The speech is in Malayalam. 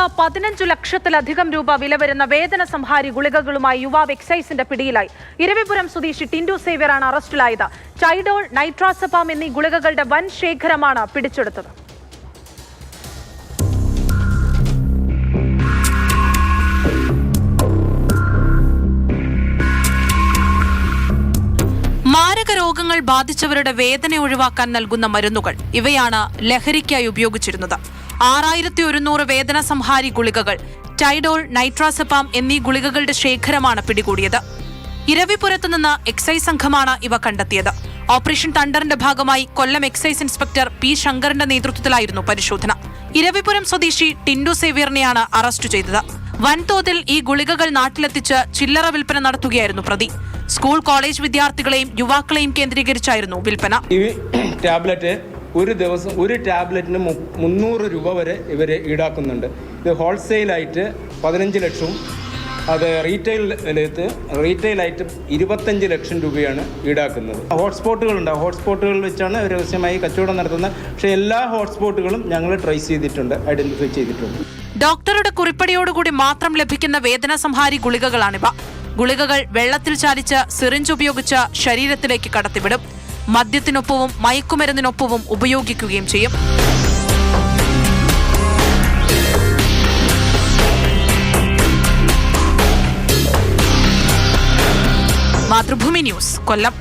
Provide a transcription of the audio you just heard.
15 ലക്ഷത്തിലധികം രൂപ വില വരുന്ന വേദന സംഹാരി ഗുളികകളുമായി യുവാവ് എക്സൈസിന്റെ പിടിയിലായി. ഇരവിപുരം സ്വദേശി ടിൻഡു സേവ്യറാണ് അറസ്റ്റിലായത്. ടൈഡോൾ, നൈട്രാസെപാം എന്നീ ഗുളികകളുടെ വൻ ശേഖരമാണ് പിടിച്ചെടുത്തത്. മാരക രോഗങ്ങൾ ബാധിച്ചവരുടെ വേദന ഒഴിവാക്കാൻ നൽകുന്ന മരുന്നുകൾ ഇവയാണ് ലഹരിക്കായി ഉപയോഗിച്ചിരുന്നത്. 6100 വേദന സംഹാരി ഗുളികകൾ, ടൈഡോൾ, നൈട്രാസെപാം എന്നീ ഗുളികകളുടെ ശേഖരമാണ് പിടികൂടിയത്. ഇരവിപുരത്ത് നിന്ന് എക്സൈസ് സംഘമാണ് ഇവ കണ്ടെത്തിയത്. ഓപ്പറേഷൻ തണ്ടറിന്റെ ഭാഗമായി കൊല്ലം എക്സൈസ് ഇൻസ്പെക്ടർ പി ശങ്കറിന്റെ നേതൃത്വത്തിലായിരുന്നു പരിശോധന. ഇരവിപുരം സ്വദേശി ടിൻഡു സേവ്യറിനെയാണ് അറസ്റ്റ് ചെയ്തത്. വൻതോതിൽ ഈ ഗുളികകൾ നാട്ടിലെത്തിച്ച് ചില്ലറ വിൽപ്പന നടത്തുകയായിരുന്നു പ്രതി. സ്കൂൾ, കോളേജ് വിദ്യാർത്ഥികളെയും യുവാക്കളെയും കേന്ദ്രീകരിച്ചായിരുന്നു വിൽപ്പന. ഈ ടാബ്ലറ്റ് ഒരു ദിവസം ഒരു ടാബ്ലറ്റിന് 300 രൂപ വരെ ഇവർ ഈടാക്കുന്നുണ്ട്. ഇത് ഹോൾസെയിലായിട്ട് 15 ലക്ഷവും അത് റീറ്റെയിലായിട്ട് 25 ലക്ഷം രൂപയാണ് ഈടാക്കുന്നത്. ഹോട്ട്സ്പോട്ടുകളുണ്ട്. ഹോട്ട്സ്പോട്ടുകളിൽ വെച്ചാണ് രഹസ്യമായി കച്ചവടം നടത്തുന്നത്. പക്ഷേ എല്ലാ ഹോട്ട്സ്പോട്ടുകളും ഞങ്ങൾ ട്രേസ് ചെയ്തിട്ടുണ്ട്, ഐഡന്റിഫൈ ചെയ്തിട്ടുണ്ട്. ഡോക്ടറുടെ കുറിപ്പടിയോടുകൂടി മാത്രം ലഭിക്കുന്ന വേദന സംഹാരി ഗുളികകളാണിവ. ഗുളികകൾ വെള്ളത്തിൽ ചാലിച്ച് സിറിഞ്ച് ഉപയോഗിച്ച് ശരീരത്തിലേക്ക് കടത്തിവിടും. മദ്യത്തിനൊപ്പവും മയക്കുമരുന്നിനൊപ്പവും ഉപയോഗിക്കുകയും ചെയ്യും. മാതൃഭൂമി ന്യൂസ്, കൊല്ലം.